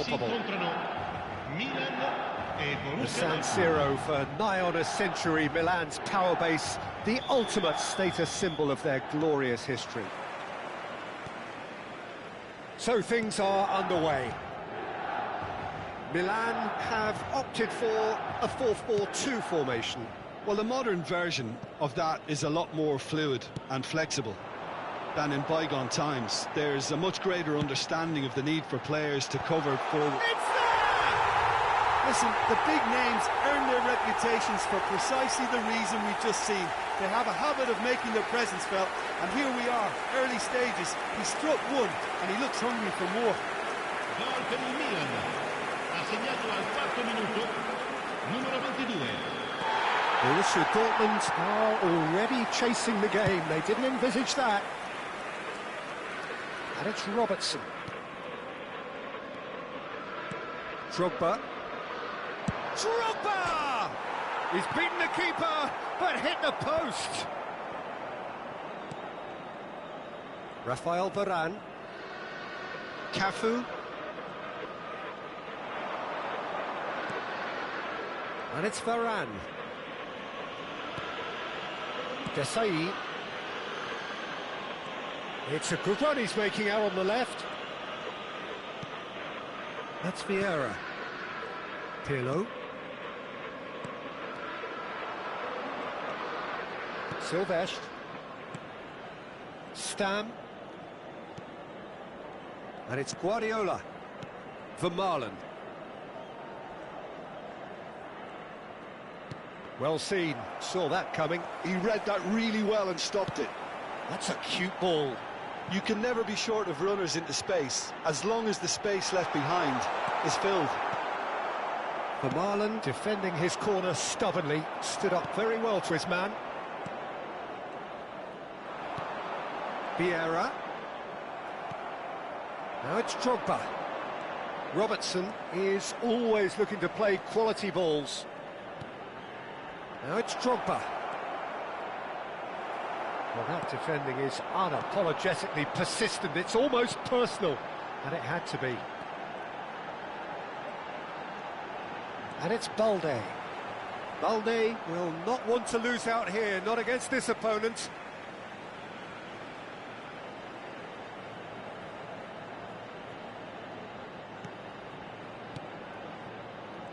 palpable. The San Siro for nigh on a century, Milan's power base, the ultimate status symbol of their glorious history. So things are underway. Milan have opted for a 4-4-2 formation. Well, the modern version of that is a lot more fluid and flexible than in bygone times. There's a much greater understanding of the need for players to cover forward. It's there! Listen, the big names earn their reputations for precisely the reason we've just seen. They have a habit of making their presence felt, and here we are, early stages. He struck one, and he looks hungry for more. Gol per il Milan. Ha segnato al quarto minuto, numero 22. Borussia Dortmund are already chasing the game. They didn't envisage that. And it's Robertson. Drogba. Drogba! He's beaten the keeper, but hit the post. Rafael Varane. Cafu. And it's Varane. Desai. It's a good run he's making out on the left. That's Vieira. Pirlo. Silvestre. Stam. And it's Guardiola. Vermaelen. Well seen, saw that coming. He read that really well and stopped it. That's a cute ball. You can never be short of runners into space, as long as the space left behind is filled. Vermaelen, defending his corner stubbornly, stood up very well to his man. Vieira. Now it's Drogba. Robertson is always looking to play quality balls. Now it's Drogba. Well, that defending is unapologetically persistent. It's almost personal, and it had to be. And it's Balde. Balde will not want to lose out here, not against this opponent.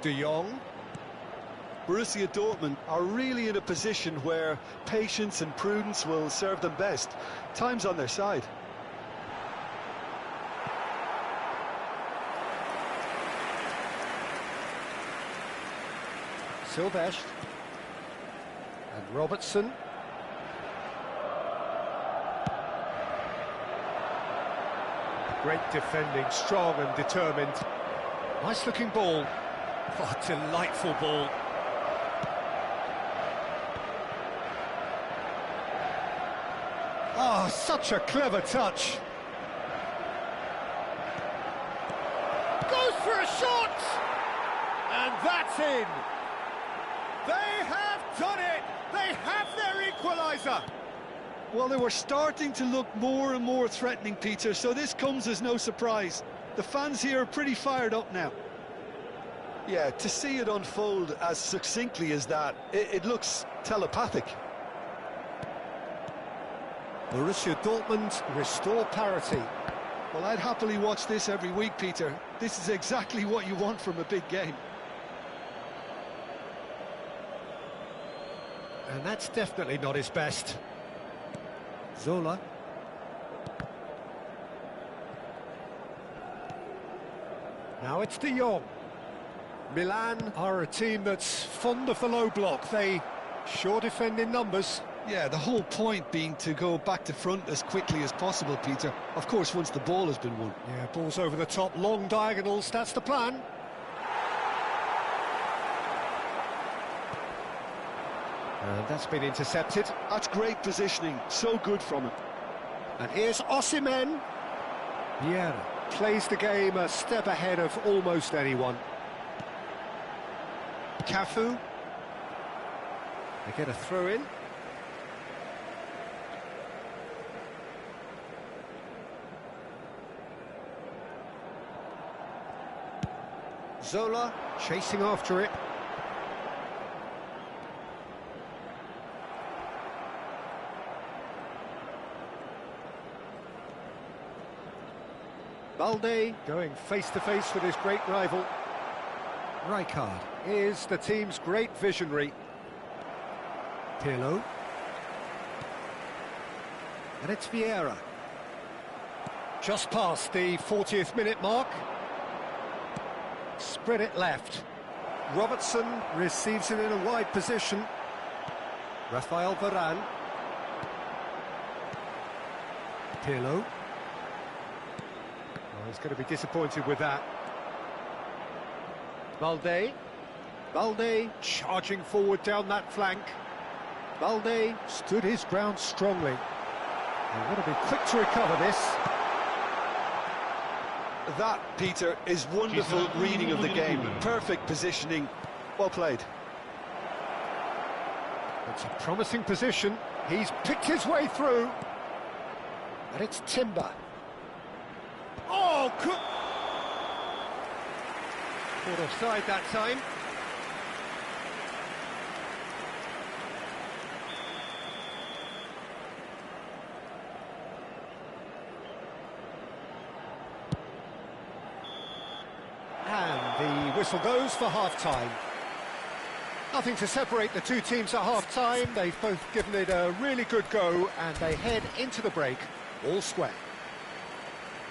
De Jong. Borussia Dortmund are really in a position where patience and prudence will serve them best. Time's on their side. Silvestre. And Robertson. Great defending, strong and determined. Nice looking ball. Oh, delightful ball. Oh, such a clever touch. Goes for a shot! And that's in. They have done it! They have their equaliser! Well, they were starting to look more and more threatening, Peter, so this comes as no surprise. The fans here are pretty fired up now. Yeah, to see it unfold as succinctly as that, it looks telepathic. Borussia Dortmund restore parity. Well, I'd happily watch this every week, Peter. This is exactly what you want from a big game. And that's definitely not his best. Zola. Now it's De Jong. Milan are a team that's fond of the low block. They sure defend in numbers. Yeah, the whole point being to go back to front as quickly as possible, Peter. Of course, once the ball has been won. Yeah, balls over the top, long diagonals, that's the plan. And that's been intercepted. That's great positioning, so good from him. And here's Osimhen. Vieira plays the game a step ahead of almost anyone. Cafu. They get a throw in. Zola chasing after it. Balde going face-to-face with his great rival. Rijkaard is the team's great visionary. Pirlo. And it's Vieira. Just past the 40th minute mark. Spread it left. Robertson receives it in a wide position. Rafael Varane. Pirlo. Oh, he's going to be disappointed with that. Balde. Balde charging forward down that flank. Balde stood his ground strongly. They want to be quick to recover this. That, Peter, is wonderful reading of the game. Perfect positioning. Well played. It's a promising position. He's picked his way through. And it's Timber. Oh, caught offside that time. And the whistle goes for half-time. Nothing to separate the two teams at half-time. They've both given it a really good go, and they head into the break all square.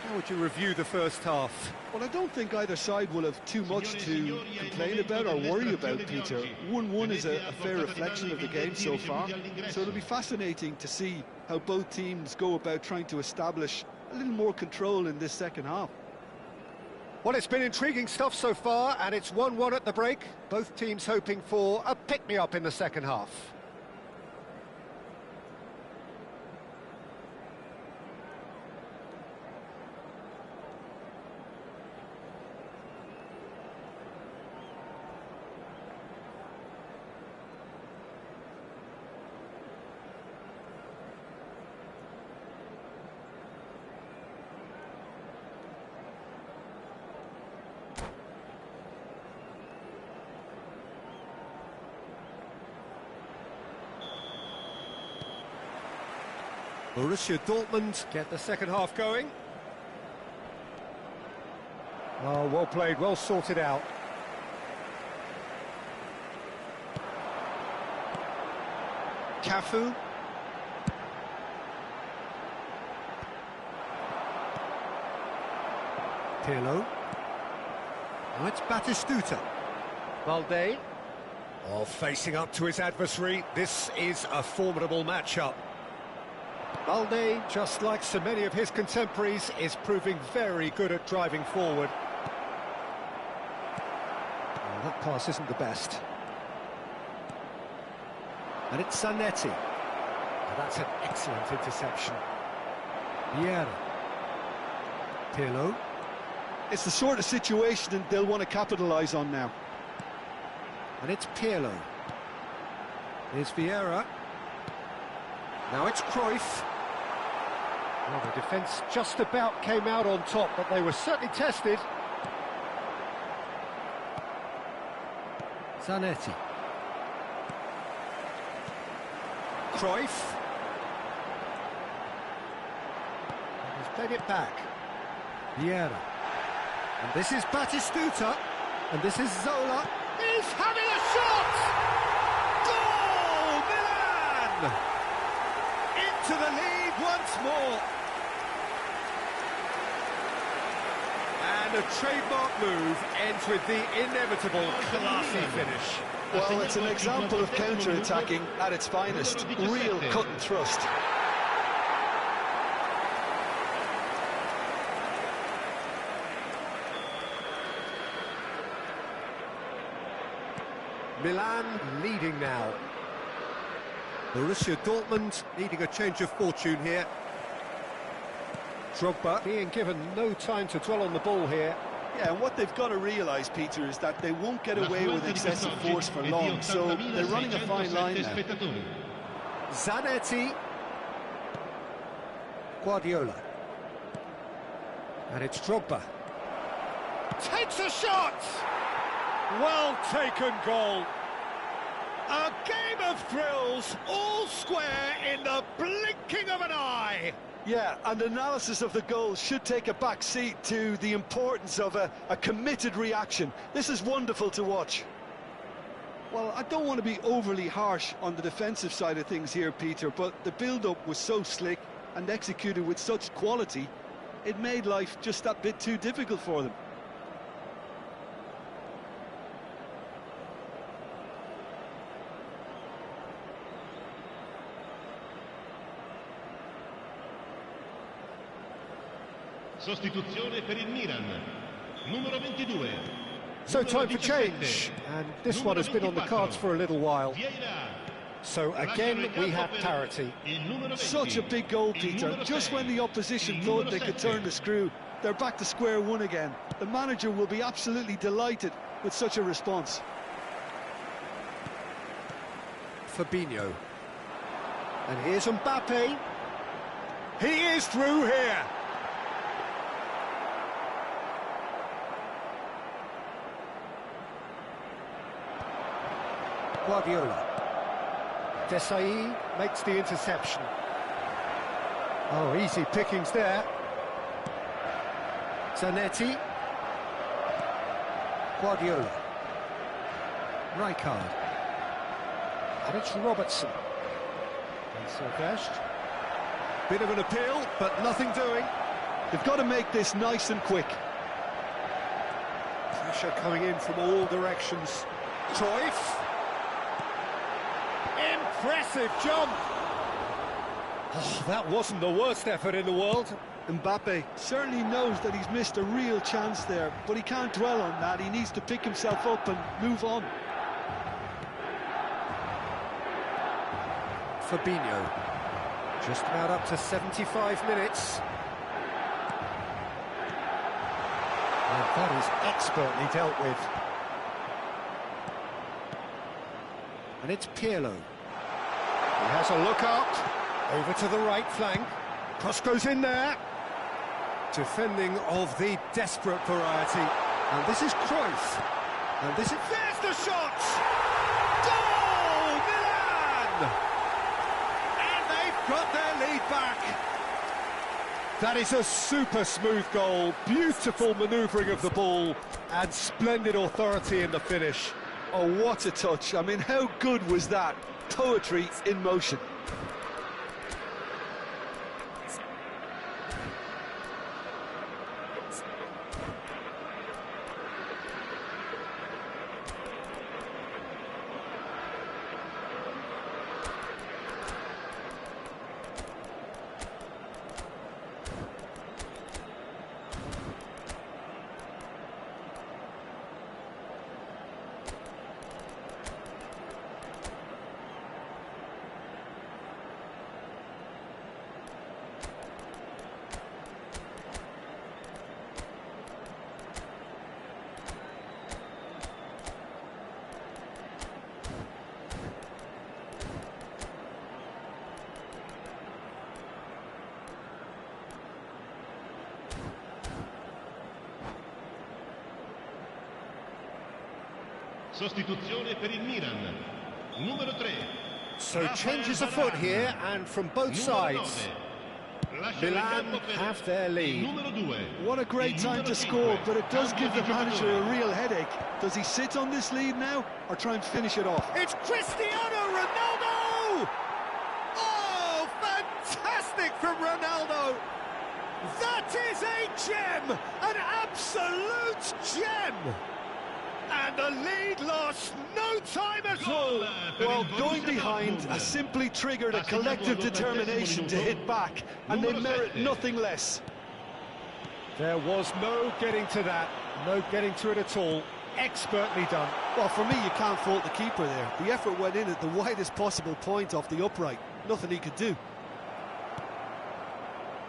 How would you review the first half? Well, I don't think either side will have too much to complain about or worry about, Peter. 1-1 is a fair reflection of the game so far, so it'll be fascinating to see how both teams go about trying to establish a little more control in this second half. Well, it's been intriguing stuff so far, and it's 1-1 at the break. Both teams hoping for a pick-me-up in the second half. Borussia Dortmund get the second half going. Oh, well played, well sorted out. Cafu. Pirlo. Now it's Batistuta. Balde. Oh, facing up to his adversary. This is a formidable matchup. Balde, just like so many of his contemporaries, is proving very good at driving forward. Oh, that pass isn't the best. And it's Zanetti. Oh, that's an excellent interception. Vieira. Pirlo. It's the sort of situation that they'll want to capitalise on now. And it's Pirlo. Here's Vieira. Now it's Cruyff. Well, the defence just about came out on top, but they were certainly tested. Zanetti. Cruyff. He's played it back. Vieira. And this is Batistuta. And this is Zola. He's having a shot! Goal! Milan! Into the lead once more. And a trademark move ends with the inevitable classy finish. Well, it's an example of counter-attacking at its finest. Real cut and thrust. Milan leading now. Borussia Dortmund needing a change of fortune here. Drogba being given no time to dwell on the ball here. Yeah, and what they've got to realise, Peter, is that they won't get away with excessive force for long, so they're running a fine line now. Zanetti. Guardiola. And it's Drogba. Takes a shot! Well taken goal. A game of thrills, all square in the blinking of an eye. Yeah, and analysis of the goal should take a back seat to the importance of a committed reaction. This is wonderful to watch. Well, I don't want to be overly harsh on the defensive side of things here, Peter, but the build-up was so slick and executed with such quality, it made life just that bit too difficult for them. Sostituzione per il Milan. Numero 22. So time for change, and this one has been on the cards for a little while. So again we have parity. Such a big goal, Peter. Just when the opposition thought they could turn the screw, they're back to square one again. The manager will be absolutely delighted with such a response. Fabinho. And here's Mbappe. He is through here. Guardiola. Desai makes the interception. Oh, easy pickings there. Zanetti. Guardiola. Rijkaard. And it's Robertson. And Silvestre. Bit of an appeal, but nothing doing. They've got to make this nice and quick. Pressure coming in from all directions. Cruyff. Impressive jump. Oh, that wasn't the worst effort in the world. Mbappe certainly knows that he's missed a real chance there, but he can't dwell on that. He needs to pick himself up and move on. Fabinho. Just about up to 75 minutes. And that is expertly dealt with. And it's Pirlo. He has a look up, over to the right flank. Cross goes in there. Defending of the desperate variety. And this is Cruyff. And this is... There's the shot! Goal! Milan! And they've got their lead back. That is a super smooth goal. Beautiful manoeuvring of the ball. And splendid authority in the finish. Oh, what a touch. I mean, how good was that? Poetry in motion. Sostituzione per il Milan. Numero 3. So changes afoot here, and from both sides. Milan have their lead. What a great time to score, but it does give the manager a real headache. Does he sit on this lead now, or try and finish it off? It's Cristiano Ronaldo! Oh, fantastic from Ronaldo! That is a gem! An absolute gem! And the lead lost no time at all. Well, going behind has simply triggered a collective determination to hit back, and they merit nothing less. There was no getting to that, no getting to it at all. Expertly done. Well, for me, you can't fault the keeper there. The effort went in at the widest possible point off the upright. Nothing he could do.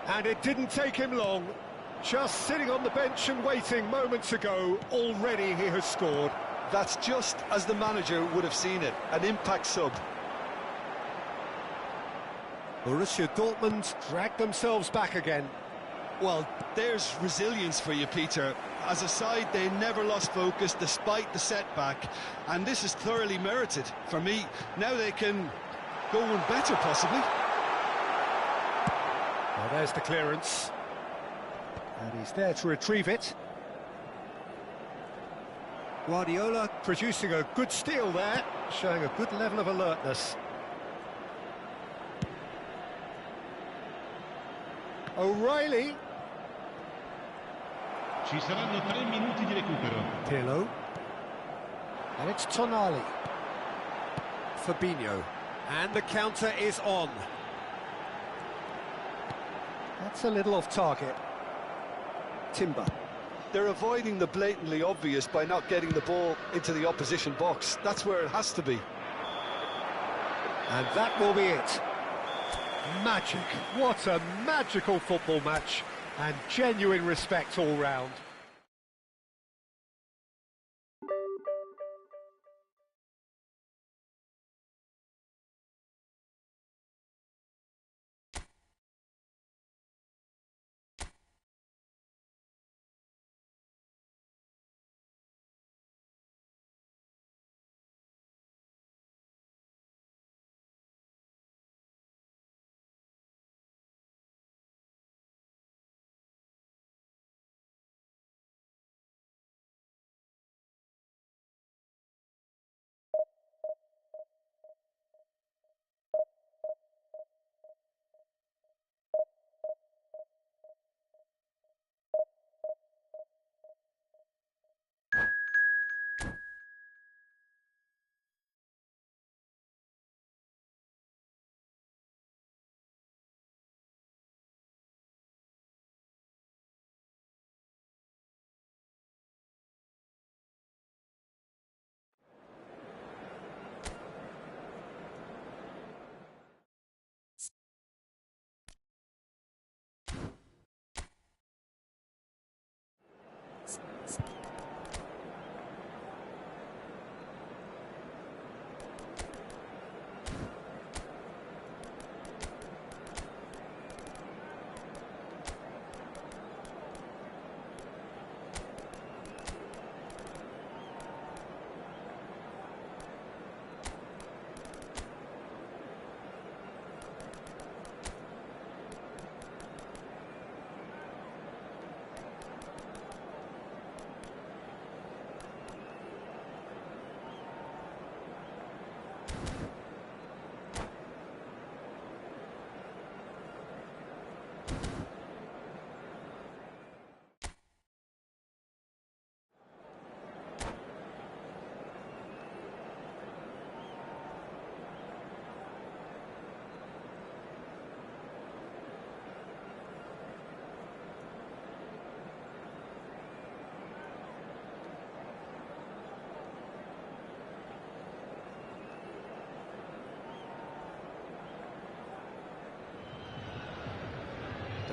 And it didn't take him long. Just sitting on the bench and waiting moments ago, already he has scored. That's just as the manager would have seen it, an impact sub. Borussia Dortmund dragged themselves back again. Well, there's resilience for you, Peter. As a side, they never lost focus despite the setback, and this is thoroughly merited. For me, now they can go one better, possibly. Well, there's the clearance. And he's there to retrieve it. Guardiola producing a good steal there, showing a good level of alertness. O'Reilly. Ci saranno 3 minuti di recupero. Pirlo. And it's Tonali. Fabinho. And the counter is on. That's a little off target. Timber. They're avoiding the blatantly obvious by not getting the ball into the opposition box. That's where it has to be. And that will be it. Magic. What a magical football match. And genuine respect all round.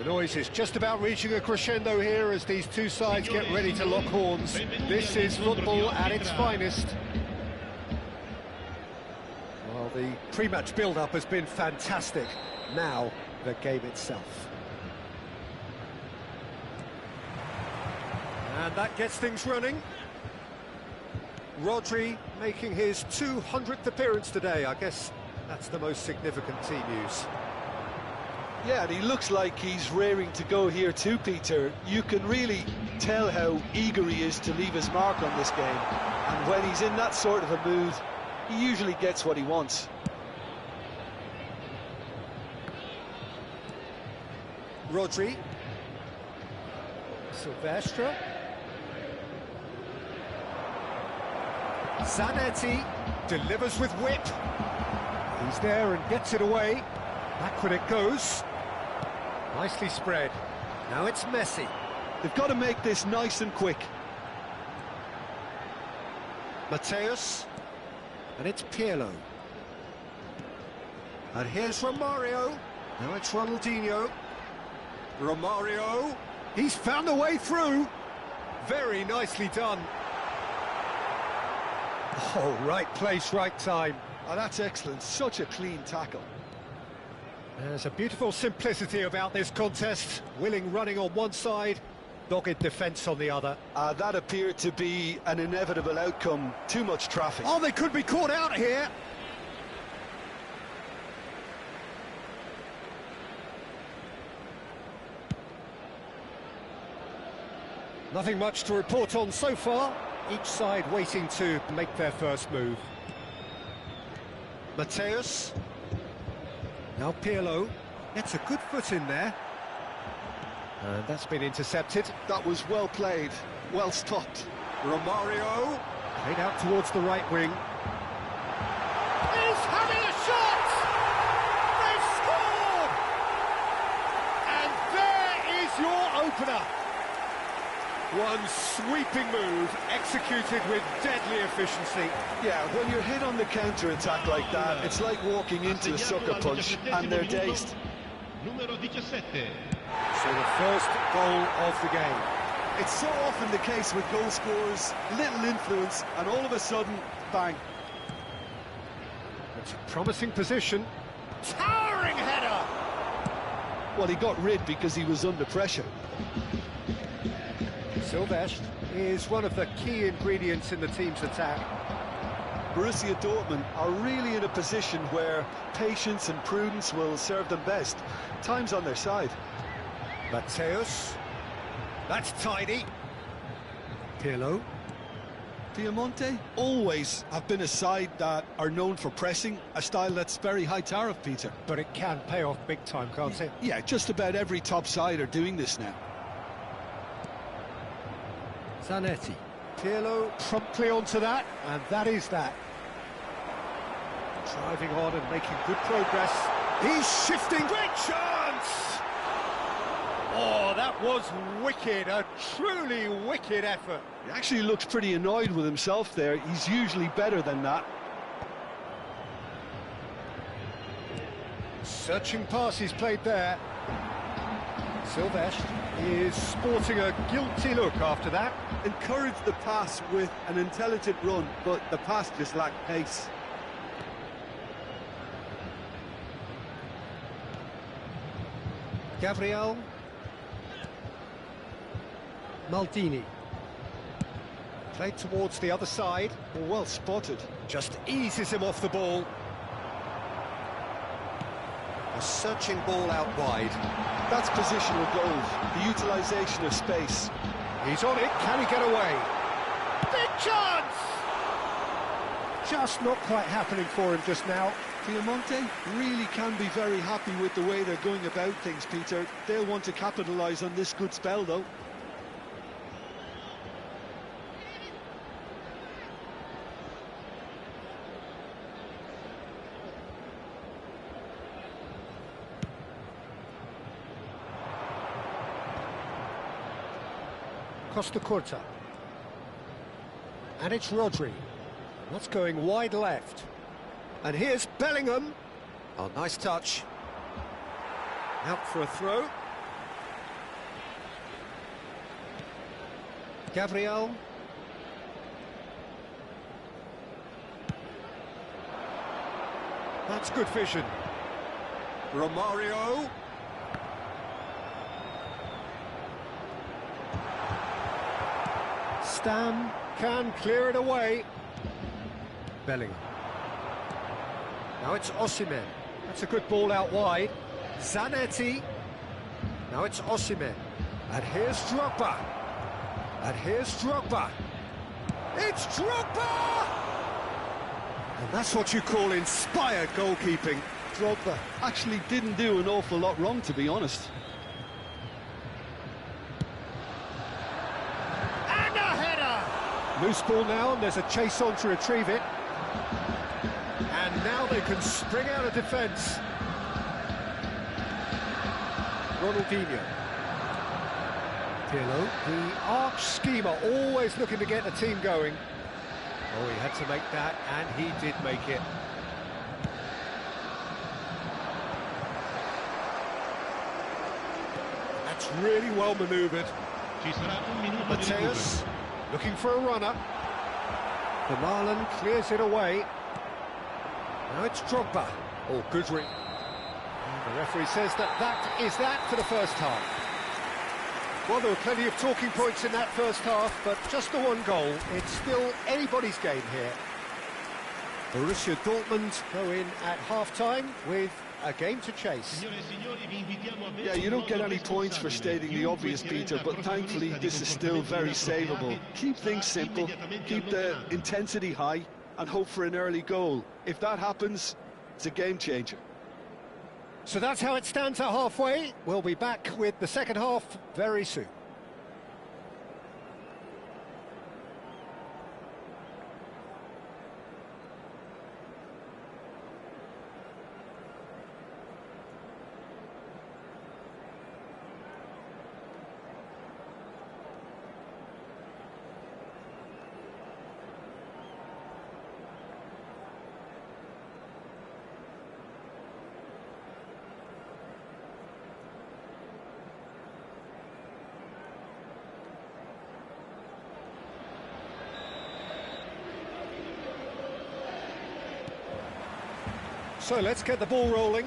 The noise is just about reaching a crescendo here as these two sides get ready to lock horns. This is football at its finest. Well, the pre-match build-up has been fantastic. Now, the game itself. And that gets things running. Rodri making his 200th appearance today. I guess that's the most significant team news. Yeah, and he looks like he's raring to go here too, Peter. You can really tell how eager he is to leave his mark on this game. And when he's in that sort of a mood, he usually gets what he wants. Rodri. Silvestre. Zanetti delivers with whip. He's there and gets it away. Backward it goes. Nicely spread. Now it's Messi. They've got to make this nice and quick. Mateus. And it's Pirlo. And here's Romario. Now it's Ronaldinho. Romario. He's found a way through. Very nicely done. Oh, right place, right time. Oh, that's excellent. Such a clean tackle. There's a beautiful simplicity about this contest. Willing running on one side, dogged defence on the other. That appeared to be an inevitable outcome. Too much traffic. Oh, they could be caught out here. Nothing much to report on so far. Each side waiting to make their first move. Mateus. Now Pirlo. Gets a good foot in there. And that's been intercepted. That was well played, well stopped. Romario. Played out towards the right wing. He's having a shot! They've scored! And there is your opener. One sweeping move, executed with deadly efficiency. Yeah, when you're hit on the counter-attack like that, it's like walking into a sucker punch, and they're dazed. Numero 17. So the first goal of the game. It's so often the case with goal scorers, little influence, and all of a sudden, bang. It's a promising position. Towering header! Well, he got rid because he was under pressure. Silvestre is one of the key ingredients in the team's attack. Borussia Dortmund are really in a position where patience and prudence will serve them best. Time's on their side. Mateus. That's tidy. Pirlo. Piemonte always have been a side that are known for pressing, a style that's very high tariff, Peter. But it can pay off big time, can't it? Yeah, just about every top side are doing this now. Zanetti. Pirlo promptly onto that, and that is that. Driving on and making good progress. He's shifting. Great chance! Oh, that was wicked. A truly wicked effort. He actually looks pretty annoyed with himself there. He's usually better than that. Searching pass he's played there. Silvestre is sporting a guilty look after that. Encouraged the pass with an intelligent run, but the pass just lacked pace. Gabriel. Maldini. Played towards the other side. Well spotted. Just eases him off the ball. A searching ball out wide. That's positional goals, the utilisation of space. He's on it, can he get away? Big chance! Just not quite happening for him just now. Piemonte really can be very happy with the way they're going about things, Peter. They'll want to capitalise on this good spell, though. Costa Curta. And it's Rodri. That's going wide left. And here's Bellingham. Oh, nice touch. Out for a throw. Gabriel. That's good vision. Romario. Stam can clear it away. Bellingham. Now it's Osimhen. That's a good ball out wide. Zanetti. Now it's Osimhen. And here's Drogba. And here's Drogba. It's Drogba! And that's what you call inspired goalkeeping. Drogba actually didn't do an awful lot wrong, to be honest. And a header! Loose ball now, and there's a chase on to retrieve it. And now they can spring out of defence. Ronaldinho. Pirlo, the arch schemer, always looking to get the team going. Oh, he had to make that, and he did make it. That's really well manoeuvred. Mateus, looking for a runner. The Marlon clears it away. Now it's Drogba. Oh, good read. The referee says that is that for the first half. Well, there were plenty of talking points in that first half, but just the one goal. It's still anybody's game here. Borussia Dortmund go in at half-time with a game to chase. Yeah, you don't get any points for stating the obvious, Peter, but thankfully this is still very savable. Keep things simple, keep the intensity high, and hope for an early goal. If that happens, it's a game changer. So that's how it stands at halfway. We'll be back with the second half very soon. So let's get the ball rolling.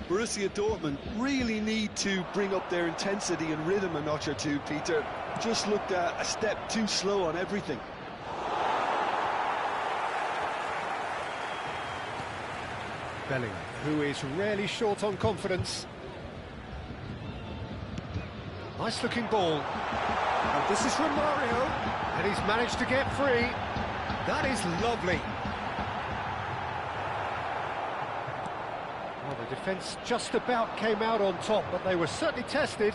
Borussia Dortmund really need to bring up their intensity and rhythm a notch or two, Peter. Just looked a step too slow on everything. Bellingham, who is rarely short on confidence. Nice looking ball. And this is from Mario, and he's managed to get free. That is lovely. Well, the defence just about came out on top, but they were certainly tested.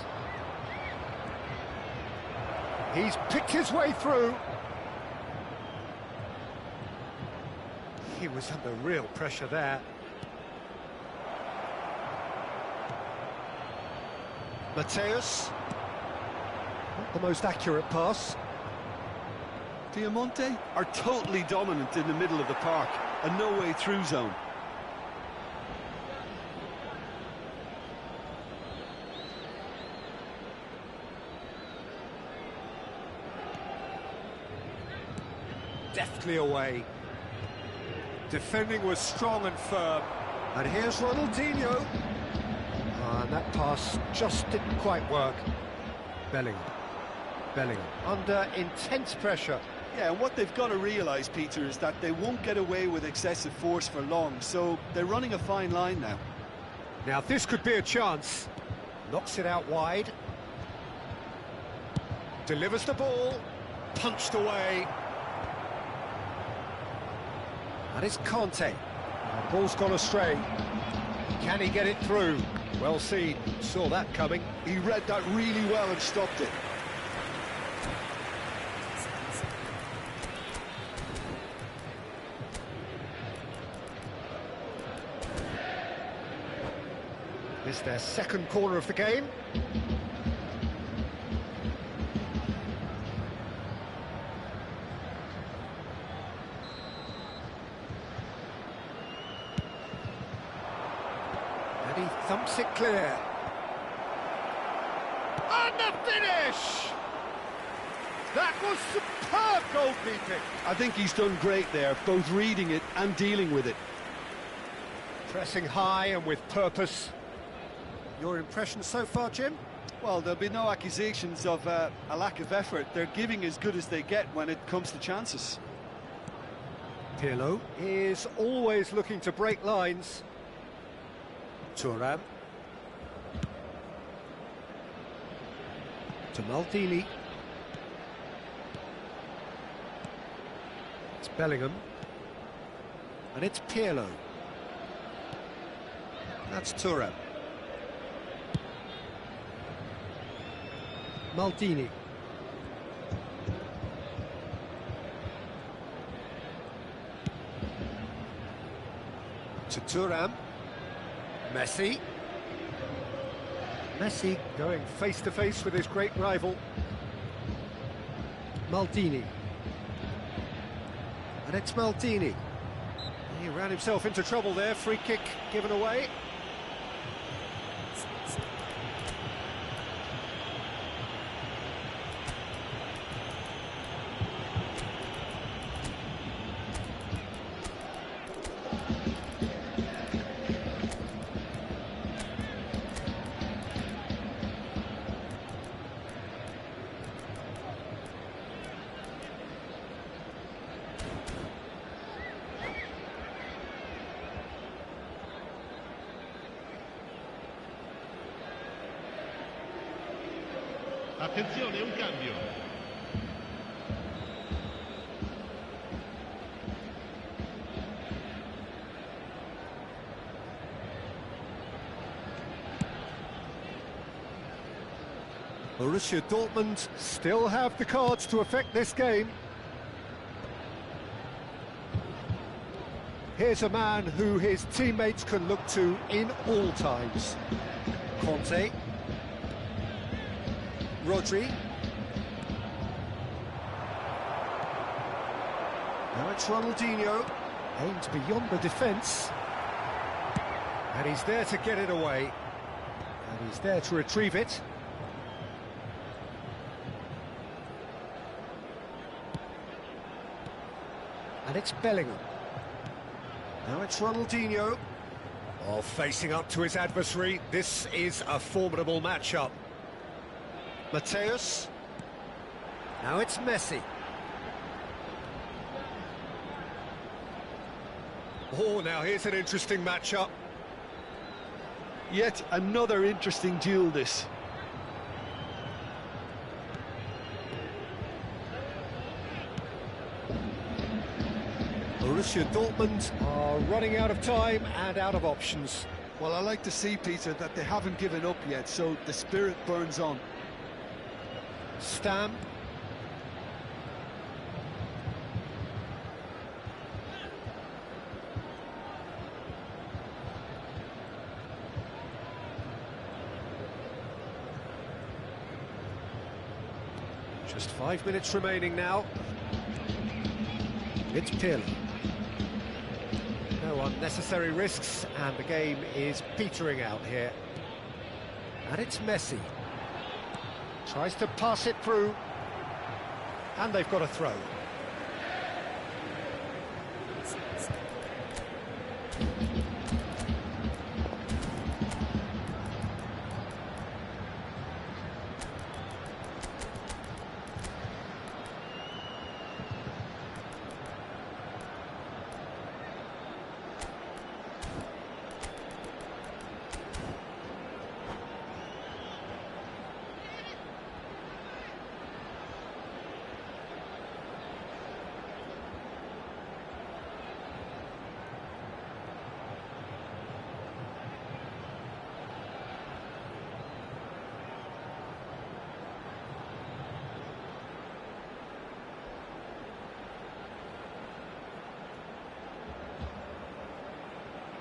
He's picked his way through. He was under real pressure there. Mateus. Not the most accurate pass. Diamante are totally dominant in the middle of the park, a no-way through zone. Deftly away. Defending was strong and firm. And here's Ronaldinho. And that pass just didn't quite work. Bellingham. Under intense pressure. Yeah, and what they've got to realise, Peter, is that they won't get away with excessive force for long, so they're running a fine line now. Now this could be a chance. Knocks it out wide. Delivers the ball. Punched away. And it's Conte. Ball's gone astray. Can he get it through? Well seen. Saw that coming. He read that really well and stopped it. It's their second corner of the game. And he thumps it clear. And the finish! That was superb goalkeeping. I think he's done great there, both reading it and dealing with it. Pressing high and with purpose. Your impression so far, Jim? Well, there'll be no accusations of a lack of effort. They're giving as good as they get when it comes to chances. Pirlo is always looking to break lines. Thuram. To Maldini. It's Bellingham. And it's Pirlo. That's Thuram. Maldini. To Thuram. Messi. Messi going face-to-face with his great rival. Maldini. And it's Maldini. He ran himself into trouble there. Free kick given away. Attenzione, un cambio. Borussia Dortmund still have the cards to affect this game. Here's a man who his teammates can look to in all times. Conte. Rodri. Now it's Ronaldinho. Aimed beyond the defence. And he's there to get it away. And he's there to retrieve it. And it's Bellingham. Now it's Ronaldinho. Oh, facing up to his adversary. This is a formidable matchup. Mateus. Now it's Messi. Oh, now here's an interesting matchup. Yet another interesting duel, this. Borussia Dortmund are running out of time and out of options. Well, I like to see, Peter, that they haven't given up yet, so the spirit burns on. Stam. Just 5 minutes remaining now. It's Pirlo. No unnecessary risks, and the game is petering out here. And it's Messi. Tries to pass it through. And they've got a throw.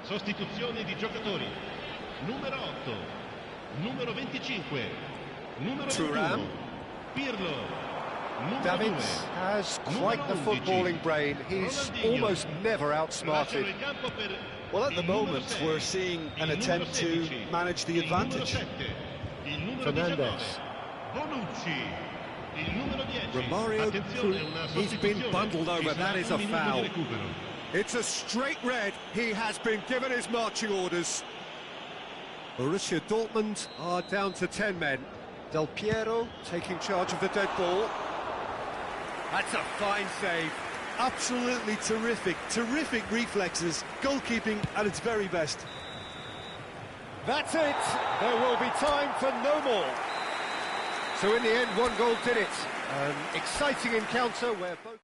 Sostituzioni di giocatori. Numero 8, numero 25, numero 21, Pirlo. Davids has quite the footballing brain. He's almost never outsmarted. Well, at the moment, we're seeing an attempt to manage the advantage. Fernandez. Romario, he's been bundled over. That is a foul. It's a straight red. He has been given his marching orders. Borussia Dortmund are down to 10 men. Del Piero taking charge of the dead ball. That's a fine save. Absolutely terrific, terrific reflexes, goalkeeping at its very best. That's it. There will be time for no more. So in the end, one goal did it. An exciting encounter where both...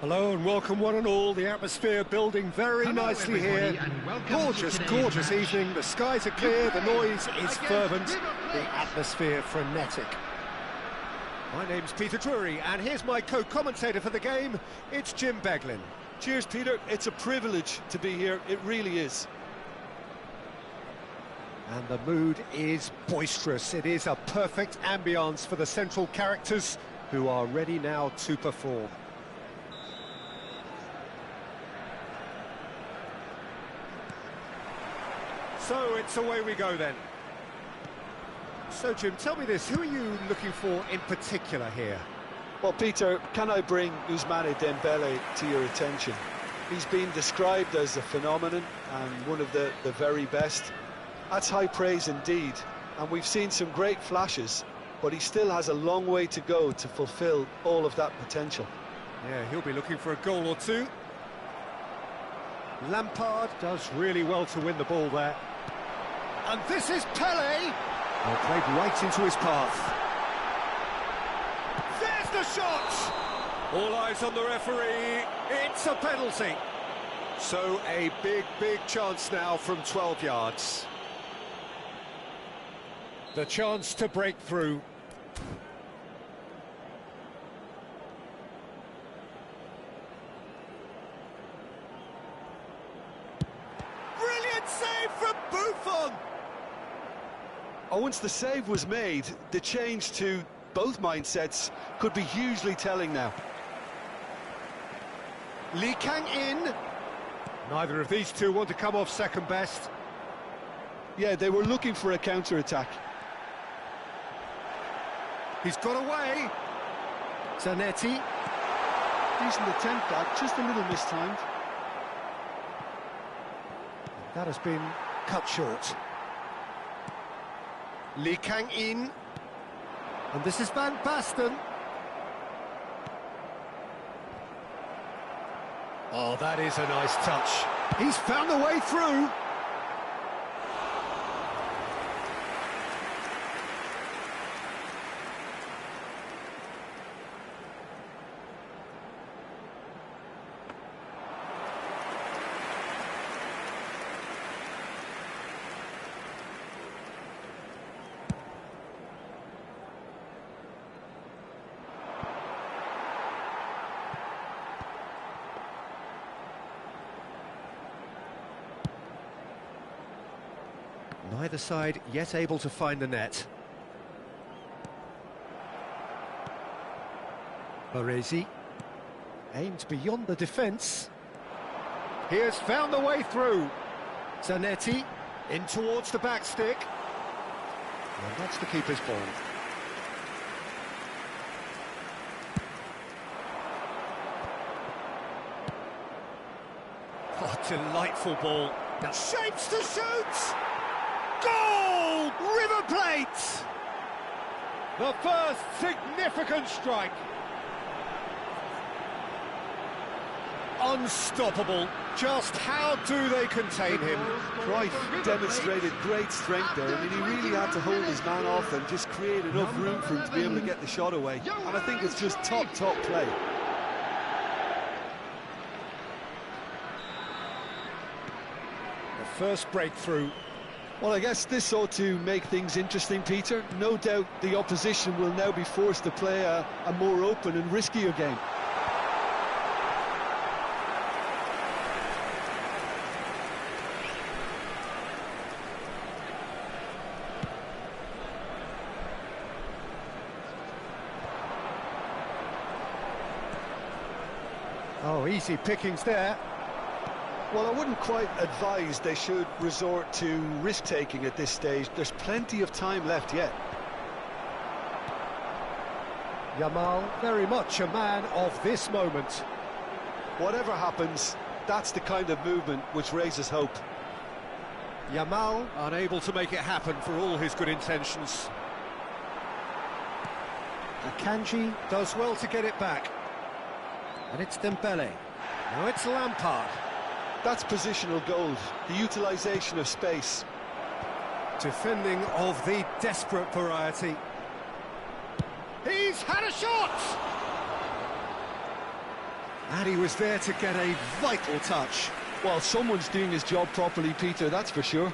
Hello and welcome one and all. The atmosphere building very nicely here. Gorgeous, gorgeous evening. The skies are clear, the noise is fervent, the atmosphere frenetic. My name's Peter Drury, and here's my co-commentator for the game. It's Jim Beglin. Cheers, Peter. It's a privilege to be here. It really is. And the mood is boisterous. It is a perfect ambience for the central characters who are ready now to perform. So it's away we go then. So Jim, tell me this, who are you looking for in particular here? Well, Peter, can I bring Ousmane Dembele to your attention? He's been described as a phenomenon and one of the very best. That's high praise indeed, and we've seen some great flashes, but he still has a long way to go to fulfill all of that potential. Yeah, he'll be looking for a goal or two. Lampard does really well to win the ball there. And this is Pelé! Well, played right into his path. There's the shot! All eyes on the referee. It's a penalty. So a big, big chance now from 12 yards. The chance to break through. Brilliant save from Buffon! Oh, once the save was made, the change to both mindsets could be hugely telling now. Lee Kang in. Neither of these two want to come off second best. Yeah, they were looking for a counter-attack. He's got away. Zanetti. Decent attempt, that, just a little mistimed. That has been cut short. Lee Kang in. And this is Van Basten. Oh, that is a nice touch. He's found a way through. Neither side yet able to find the net. Baresi aimed beyond the defence. He has found the way through. Zanetti in towards the back stick. And that's the keeper's ball. Oh, delightful ball. Now shapes to shoot! Goal! River Plate! The first significant strike. Unstoppable. Just how do they contain him? Cruyff demonstrated great strength there. I mean, he really had to hold his man off and just create enough room for him to be able to get the shot away. And I think it's just top play. The first breakthrough. Well, I guess this ought to make things interesting, Peter. No doubt the opposition will now be forced to play a more open and riskier game. Oh, easy pickings there. Well, I wouldn't quite advise they should resort to risk-taking at this stage. There's plenty of time left yet. Yamal, very much a man of this moment. Whatever happens, that's the kind of movement which raises hope. Yamal unable to make it happen for all his good intentions. Akanji does well to get it back. And it's Dembele. Now it's Lampard. That's positional gold, the utilisation of space. Defending of the desperate variety. He's had a shot! And he was there to get a vital touch. Well, someone's doing his job properly, Peter, that's for sure.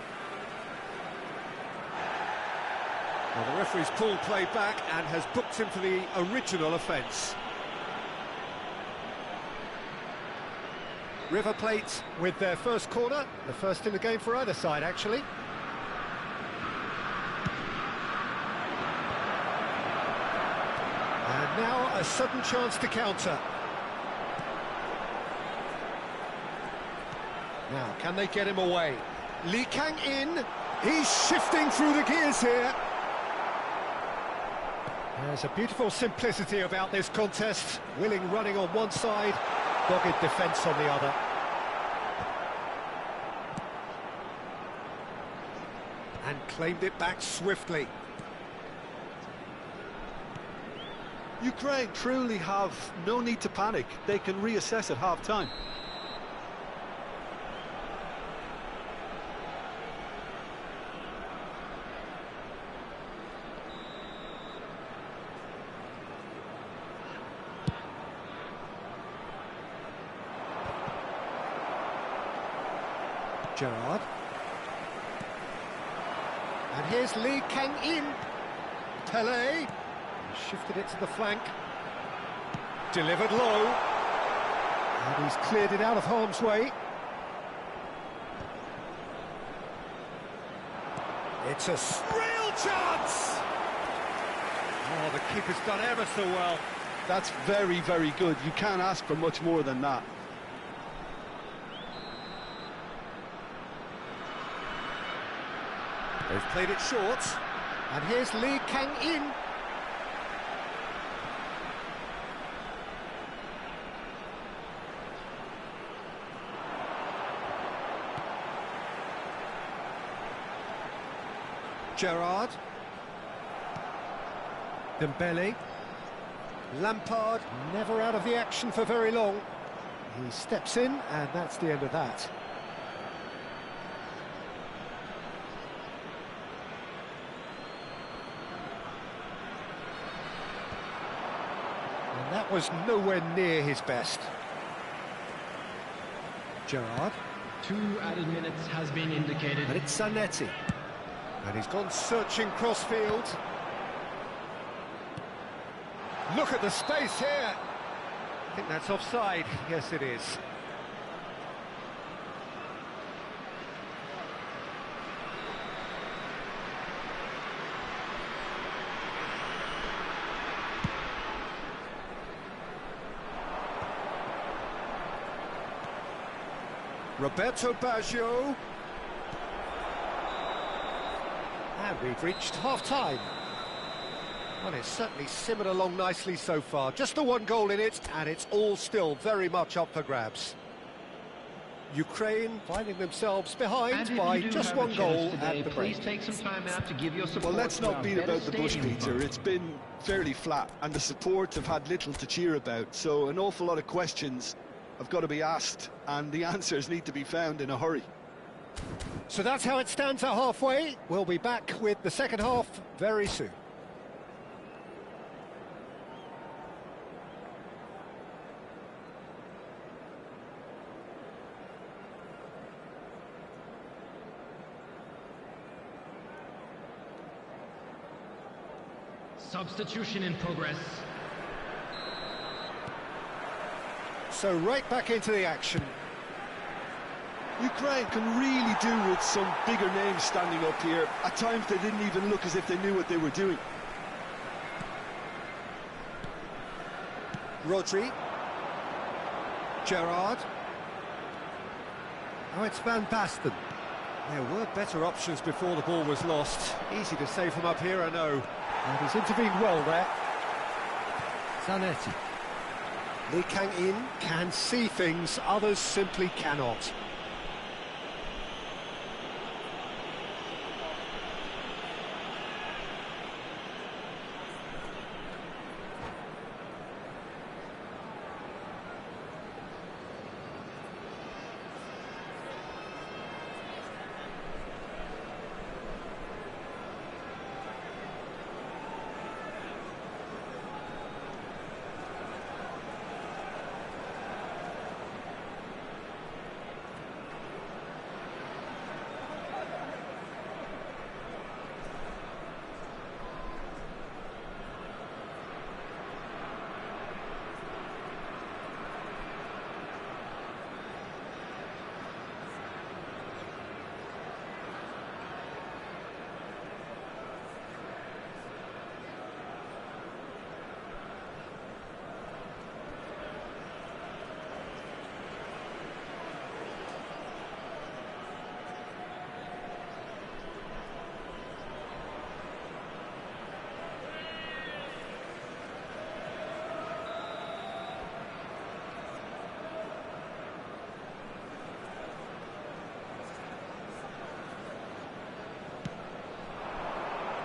Well, the referee's pulled play back and has booked him for the original offence. River Plate with their first corner, the first in the game for either side, actually. And now a sudden chance to counter. Now, can they get him away? Lee Kang-in, he's shifting through the gears here. There's a beautiful simplicity about this contest. Willing running on one side, dogged defence on the other. And claimed it back swiftly. Ukraine truly have no need to panic. They can reassess at half-time. Gerrard. And here's Lee Kang-in. Pele. He shifted it to the flank. Delivered low. And he's cleared it out of harm's way. It's a real chance! Oh, the keeper's done ever so well. That's very, very good. You can't ask for much more than that. They've played it short, and here's Lee Kang-in. Gerrard. Dembele. Lampard, never out of the action for very long. He steps in, and that's the end of that. And that was nowhere near his best. Gerrard. 2 added minutes has been indicated. And it's Zanetti. And he's gone searching crossfield. Look at the space here. I think that's offside. Yes, it is. Roberto Baggio. And we've reached half-time. Well, it's certainly simmered along nicely so far. Just the one goal in it, and it's all still very much up for grabs. Ukraine finding themselves behind by just one goal today, at the please break. take some time out to give your support. Well, let's not beat about the bush, Peter. It's been fairly flat, and the support have had little to cheer about. So an awful lot of questions have got to be asked, and the answers need to be found in a hurry. So that's how it stands at halfway. We'll be back with the second half very soon. Substitution in progress. So right back into the action. Ukraine can really do with some bigger names standing up here. At times they didn't even look as if they knew what they were doing. Rodri. Gerrard. Oh, it's Van Basten. There were better options before the ball was lost. Easy to save from up here, I know. And he's intervened well there. Zanetti. Lee Kang-in can see things others simply cannot.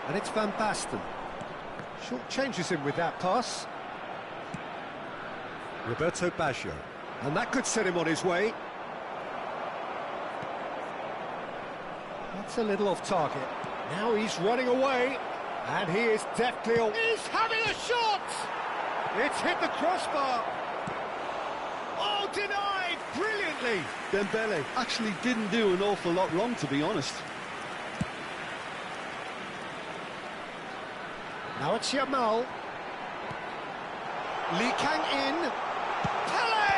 And it's Van Basten. Short changes him with that pass. Roberto Baggio. And that could set him on his way. That's a little off target. Now he's running away. And he is deftly... He's having a shot! It's hit the crossbar. Oh, denied brilliantly. Dembele actually didn't do an awful lot wrong, to be honest. Now it's Yamal. Lee Kang in. Pele!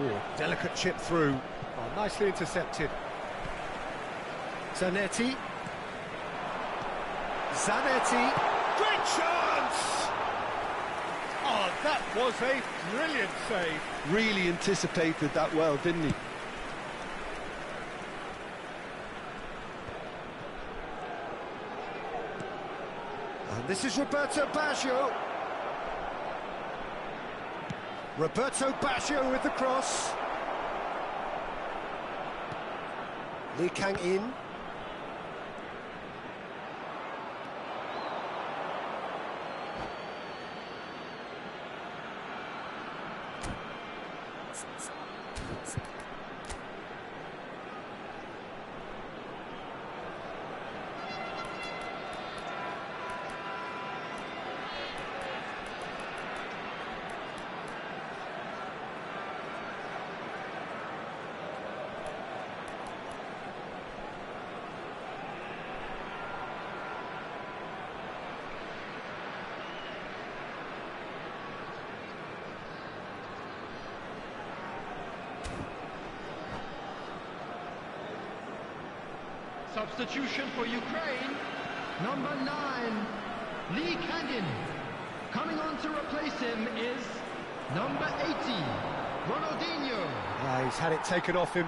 Oh, delicate chip through. Oh, nicely intercepted. Zanetti. Great chance! Oh, that was a brilliant save. Really anticipated that well, didn't he? And this is Roberto Baggio. Roberto Baggio with the cross. Lee Kang in. Substitution for Ukraine, number 9, Lee Kangin. Coming on to replace him is number 80, Ronaldinho. He's had it taken off him.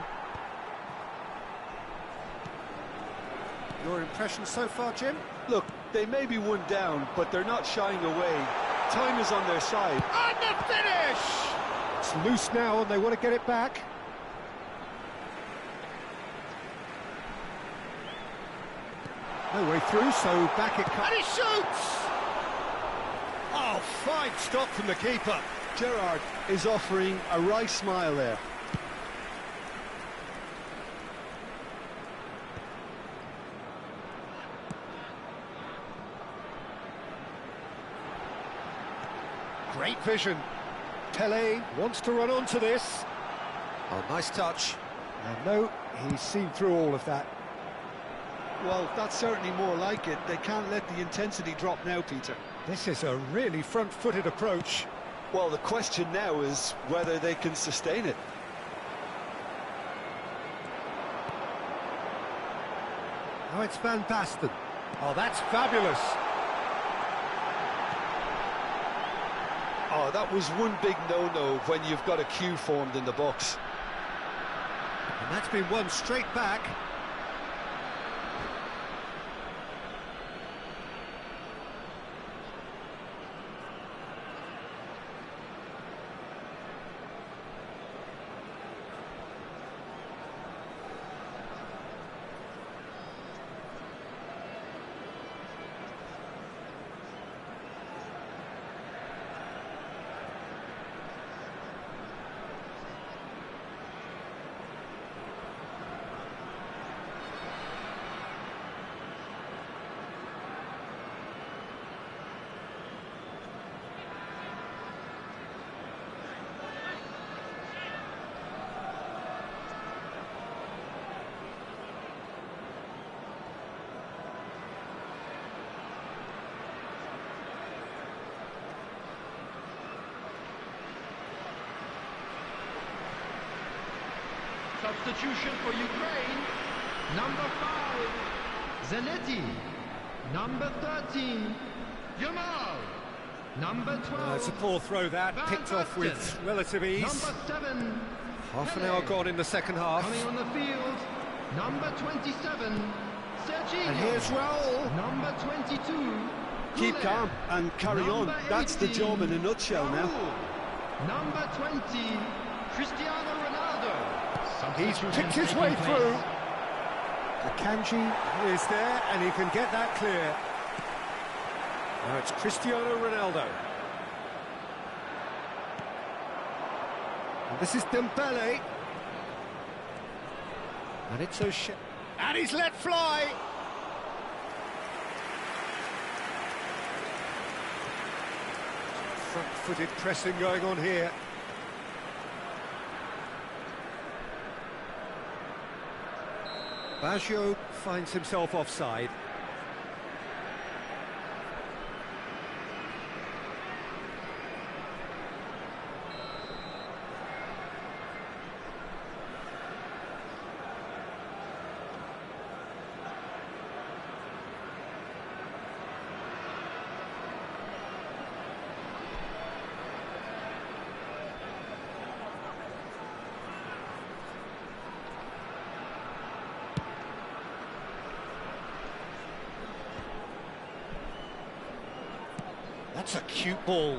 Your impression so far, Jim? Look, they may be one down, but they're not shying away. Time is on their side. And the finish! It's loose now and they want to get it back. No way through, so back it comes. And he shoots! Oh, fine stop from the keeper. Gerrard is offering a wry smile there. Great vision. Pele wants to run onto this. Oh, nice touch. And no, he's seen through all of that. Well, that's certainly more like it. They can't let the intensity drop now, Peter. This is a really front-footed approach. Well, the question now is whether they can sustain it. Now it's Van Basten. Oh, that's fabulous. Oh, that was one big no-no when you've got a queue formed in the box. And that's been won straight back. Substitution for Ukraine, number 5, Zanetti. Number 13, Yamal. Number 12, It's a poor throw that, Van picked off with Basten. relative ease. Number 7, Half an Pele. hour gone in the second half. Coming on the field, number 27, Serginho. And here's Raul. Number 22, Keep calm and carry on. That's the job in a nutshell now. Number 20, Cristiano Ronaldo. He's picked his way through. Akanji is there and he can get that clear. Now it's Cristiano Ronaldo. And this is Dembele. And it's O'Shea. And he's let fly! Front-footed pressing going on here. Baggio finds himself offside. That's a cute ball.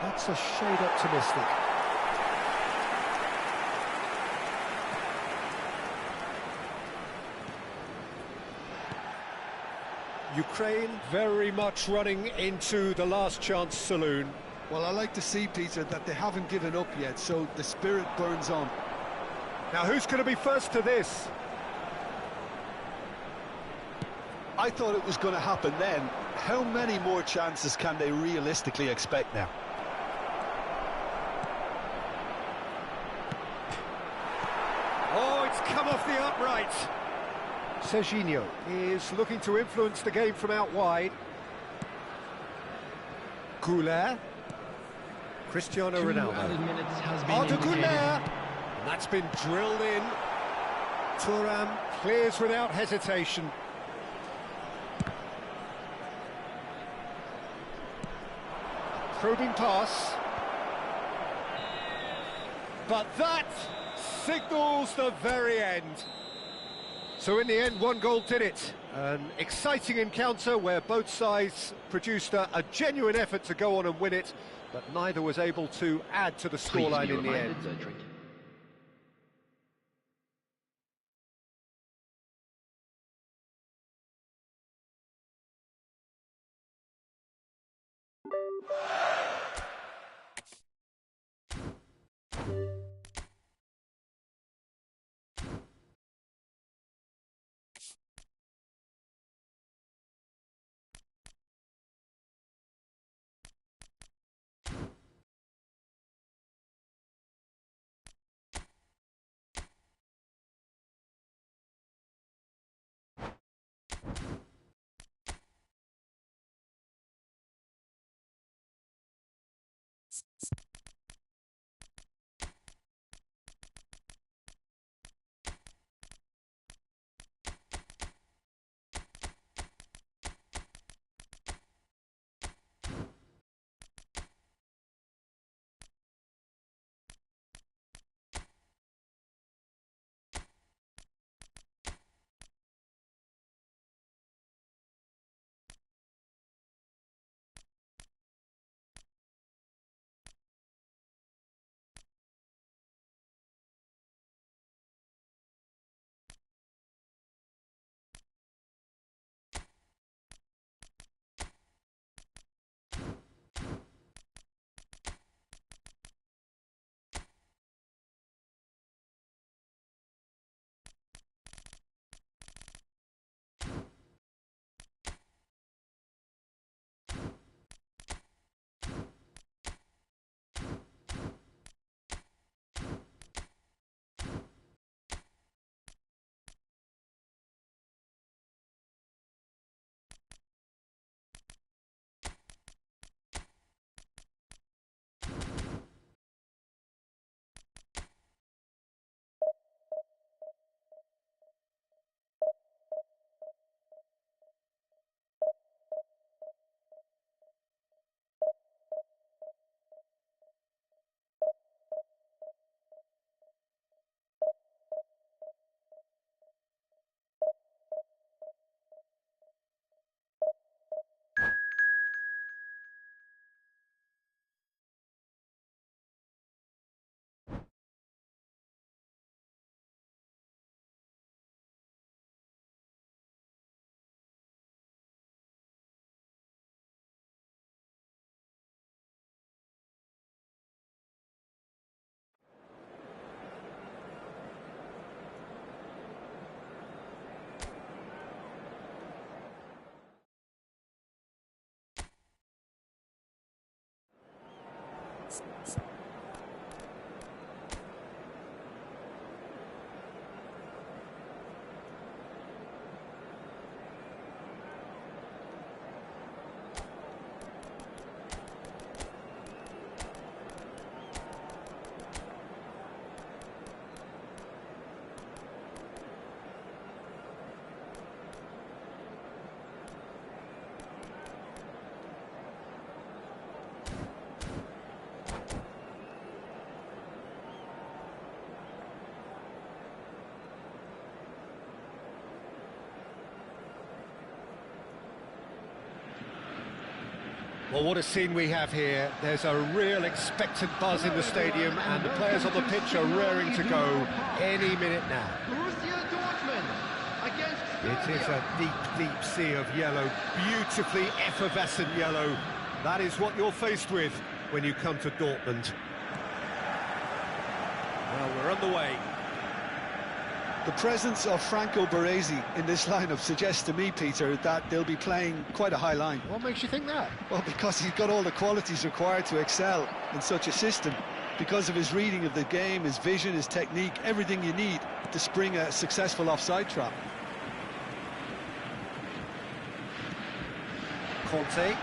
That's a shade optimistic. Ukraine very much running into the last chance saloon. Well, I like to see, Peter, that they haven't given up yet, so the spirit burns on. Now, who's going to be first to this? I thought it was going to happen then. How many more chances can they realistically expect now? Oh, it's come off the upright. Serginho is looking to influence the game from out wide. Goulet. Cristiano Ronaldo. Arda Goulet. And that's been drilled in. Thuram clears without hesitation. Probing pass. But that signals the very end. So in the end, one goal did it. An exciting encounter where both sides produced a genuine effort to go on and win it, but neither was able to add to the scoreline in the end. Well, what a scene we have here. There's a real expectant buzz in the stadium, and the players on the pitch are raring to go any minute now. Borussia Dortmund against It is a deep, deep sea of yellow, beautifully effervescent yellow. That is what you're faced with when you come to Dortmund. Well, we're underway. The presence of Franco Baresi in this lineup suggests to me, Peter, that they'll be playing quite a high line. What makes you think that? Well, because he's got all the qualities required to excel in such a system. Because of his reading of the game, his vision, his technique, everything you need to spring a successful offside trap. Conte.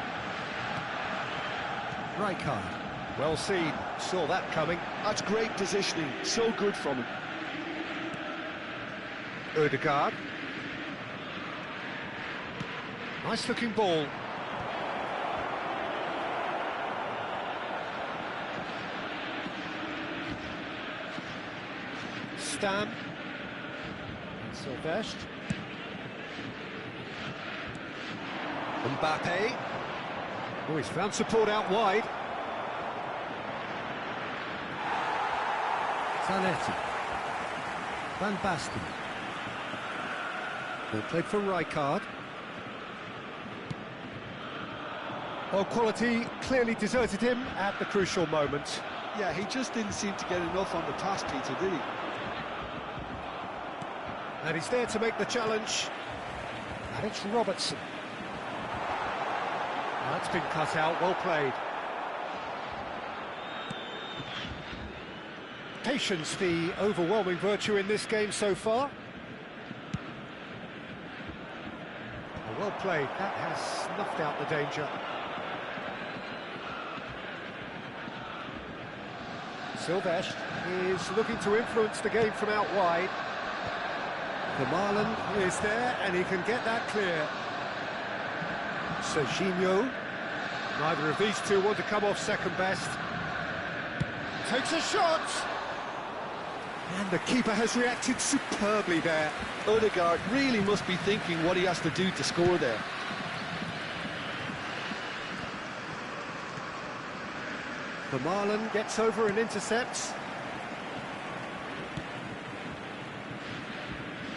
Rijkaard. Well seen. Saw that coming. That's great positioning. So good from him. Ødegaard. Nice looking ball. Stam. Sylvestre. Mbappe. Oh, he's found support out wide. Zanetti. Van Basten. Ball played for Rijkaard. Oh, quality clearly deserted him at the crucial moment. Yeah, he just didn't seem to get enough on the pass, Peter, did he? And he's there to make the challenge. And it's Robertson. That's been cut out, well played. Patience, the overwhelming virtue in this game so far. Well played, that has snuffed out the danger. Sylvestre is looking to influence the game from out wide. Vermaelen is there and he can get that clear. Serginho. Neither of these two want to come off second best. Takes a shot! And the keeper has reacted superbly there. Ødegaard really must be thinking what he has to do to score there. Vermaelen gets over and intercepts.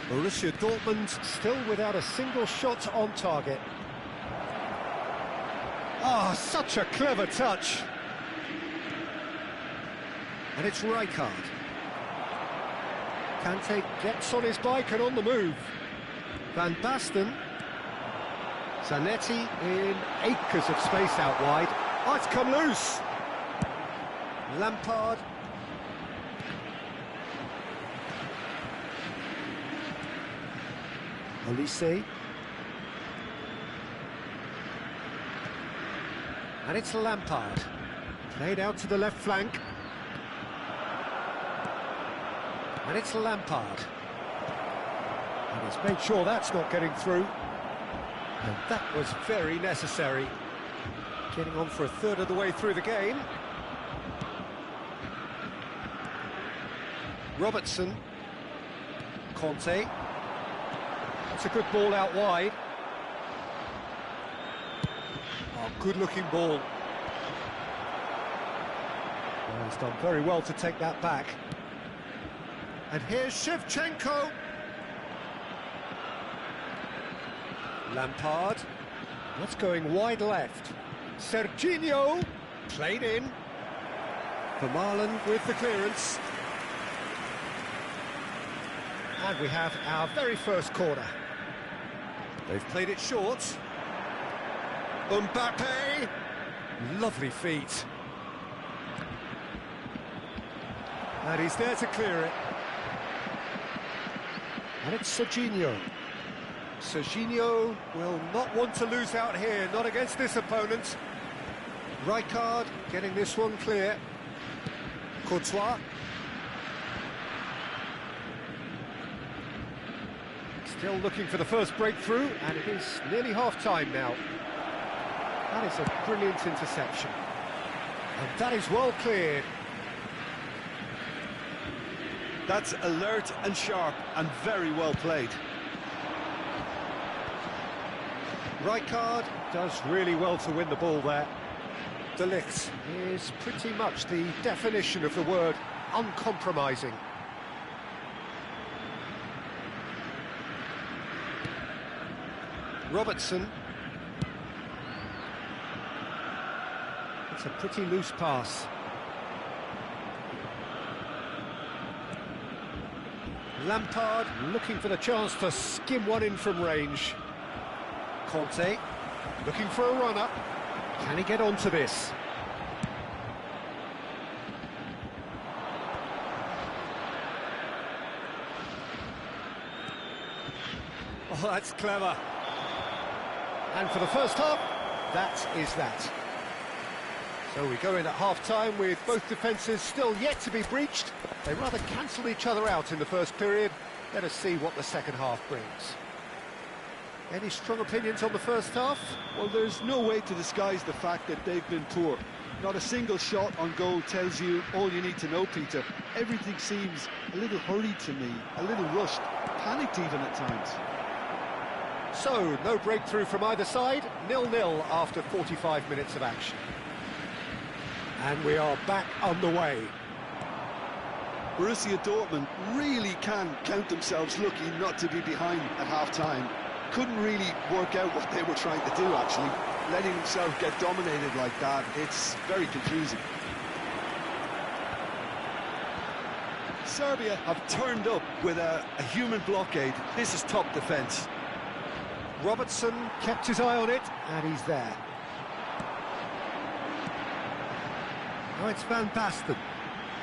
Borussia Dortmund still without a single shot on target. Ah, such a clever touch. And it's Rijkaard. Kante gets on his bike and on the move. Van Basten. Zanetti in acres of space out wide. Oh, it's come loose. Lampard. Olise. And it's Lampard. Played out to the left flank. And it's Lampard. And he's made sure that's not getting through. And that was very necessary. Getting on for a third of the way through the game. Robertson. Conte. That's a good ball out wide. Oh, good-looking ball. Well, he's done very well to take that back. And here's Shevchenko. Lampard. That's going wide left. Serginho. Played in. Vermaelen with the clearance. And we have our very first corner. They've played it short. Mbappe. Lovely feet. And he's there to clear it. And it's Serginho. Serginho will not want to lose out here, not against this opponent. Rijkaard getting this one clear. Courtois. Still looking for the first breakthrough, and it is nearly half-time now. That is a brilliant interception. And that is well cleared. That's alert and sharp and very well played. Rijkaard does really well to win the ball there. De Ligt is pretty much the definition of the word uncompromising. Robertson. It's a pretty loose pass. Lampard looking for the chance to skim one in from range. Conte looking for a run-up. Can he get onto this? Oh, that's clever. And for the first half, that is that. So we go in at half-time with both defences still yet to be breached. They rather cancelled each other out in the first period. Let us see what the second half brings. Any strong opinions on the first half? Well, there's no way to disguise the fact that they've been poor. Not a single shot on goal tells you all you need to know, Peter. Everything seems a little hurried to me, a little rushed, panicked even at times. So, no breakthrough from either side, 0-0 after 45 minutes of action. And we are back underway. Borussia Dortmund really can count themselves lucky not to be behind at half-time. Couldn't really work out what they were trying to do, actually. Letting themselves get dominated like that, it's very confusing. Serbia have turned up with a human blockade. This is top defence. Robertson kept his eye on it, and he's there. Oh, it's Van Basten.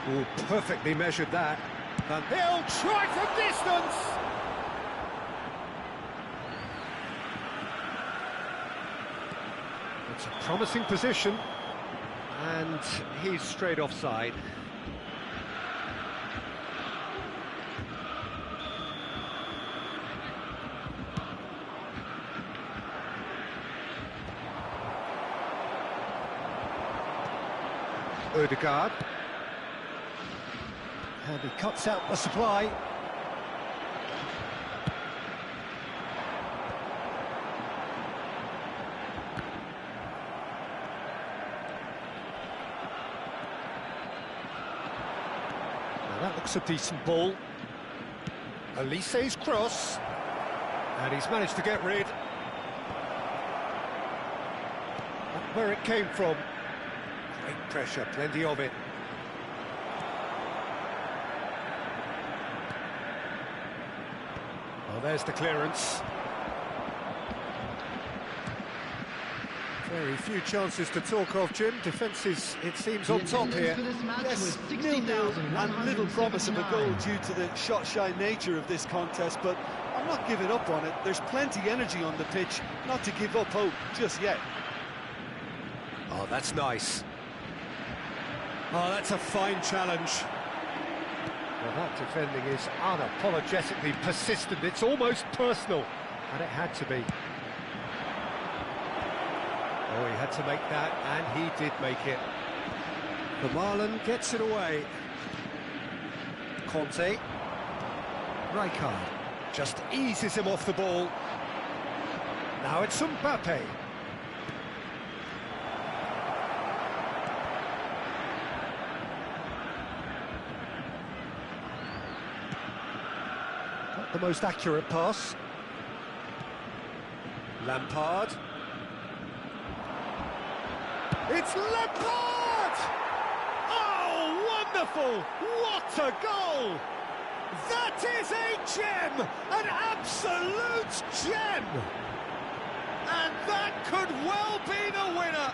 Oh, perfectly measured that. Van He'll try from distance! It's a promising position, and he's straight offside. Odegaard. And he cuts out the supply. Now that looks a decent ball. Elise's cross. And he's managed to get rid. Not where it came from. Great pressure, plenty of it. Well, there's the clearance. Very few chances to talk of, Jim. Defence is, it seems, on top here. Yes, 0-0 and little promise of a goal due to the shot-shy nature of this contest, but I'm not giving up on it. There's plenty energy on the pitch, not to give up hope just yet. Oh, that's nice. Oh, that's a fine challenge. Well, that defending is unapologetically persistent. It's almost personal, and it had to be. Oh, he had to make that, and he did make it. Vermaelen gets it away. Conte. Rijkaard just eases him off the ball. Now it's Mbappe. Not the most accurate pass. Lampard. It's Lampard! Oh, wonderful! What a goal! That is a gem! An absolute gem! And that could well be the winner!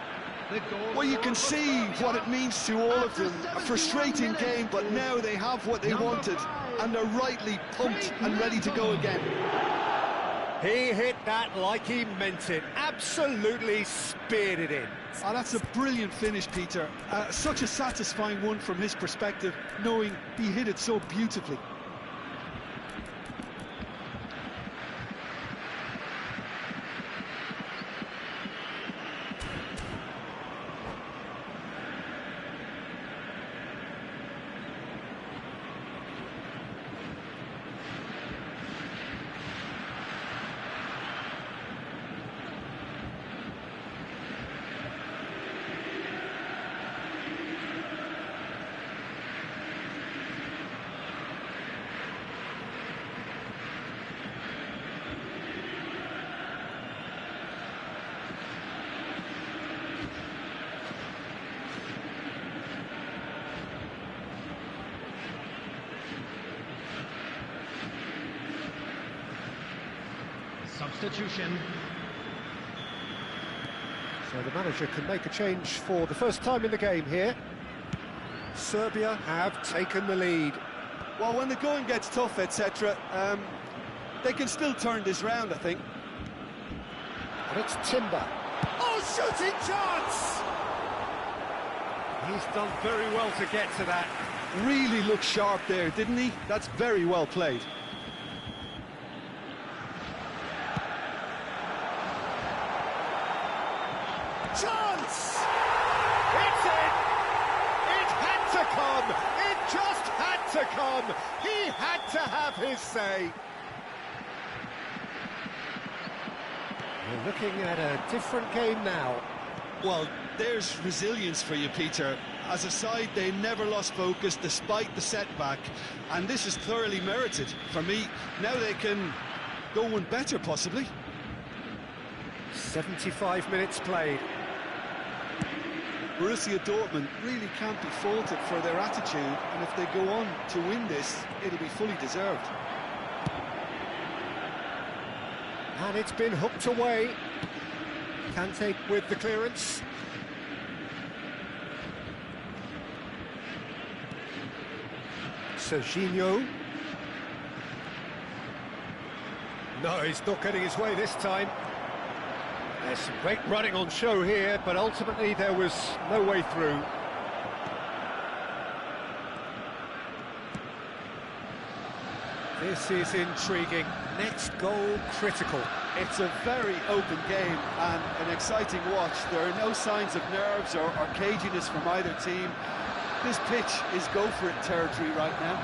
Well, you can see what it means to all of them. A frustrating game, but now they have what they wanted, and they're rightly pumped and ready to go again. He hit that like he meant it. Absolutely speared it in. Oh, that's a brilliant finish, Peter. Such a satisfying one from his perspective, knowing he hit it so beautifully. Substitution. So the manager can make a change for the first time in the game here. Serbia have taken the lead. Well, when the going gets tough, etc., they can still turn this round, I think. And it's Timber. Oh, shooting chance! He's done very well to get to that. Really looked sharp there, didn't he? That's very well played. Chance! It's in! It had to come! It just had to come! He had to have his say! We're looking at a different game now. Well, there's resilience for you, Peter. As a side, they never lost focus despite the setback, and this is thoroughly merited. For me, now they can go one better, possibly. 75 minutes played. Borussia Dortmund really can't be faulted for their attitude, and if they go on to win this, it'll be fully deserved. And it's been hooked away. Kante with the clearance. Serginho. No, he's not getting his way this time. There's some great running on show here, but ultimately there was no way through. This is intriguing. Next goal critical. It's a very open game and an exciting watch. There are no signs of nerves or caginess from either team. This pitch is go-for-it territory right now.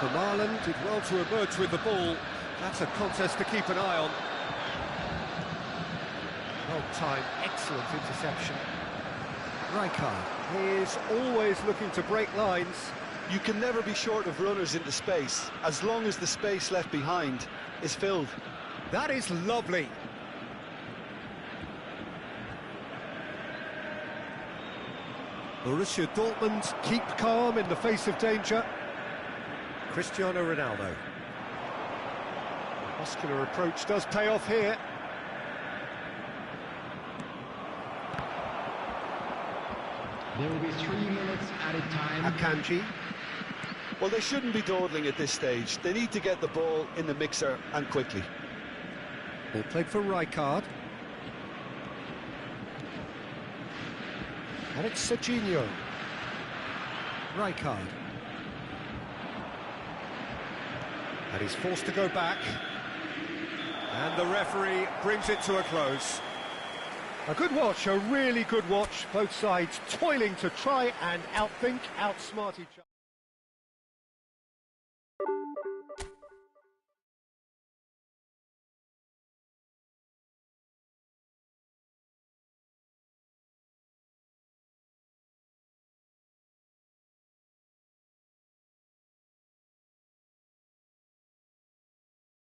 Vermaelen did well to emerge with the ball. That's a contest to keep an eye on. Well-timed, excellent interception. Rijkaard is always looking to break lines. You can never be short of runners into space, as long as the space left behind is filled. That is lovely. Borussia Dortmund keep calm in the face of danger. Cristiano Ronaldo. The muscular approach does pay off here. There will be 3 minutes added time. Akanji. Well, they shouldn't be dawdling at this stage. They need to get the ball in the mixer, and quickly. Ball played for Rijkaard. And it's Serginho. Rijkaard. And he's forced to go back. And the referee brings it to a close. A good watch, a really good watch. Both sides toiling to try and outsmart each other.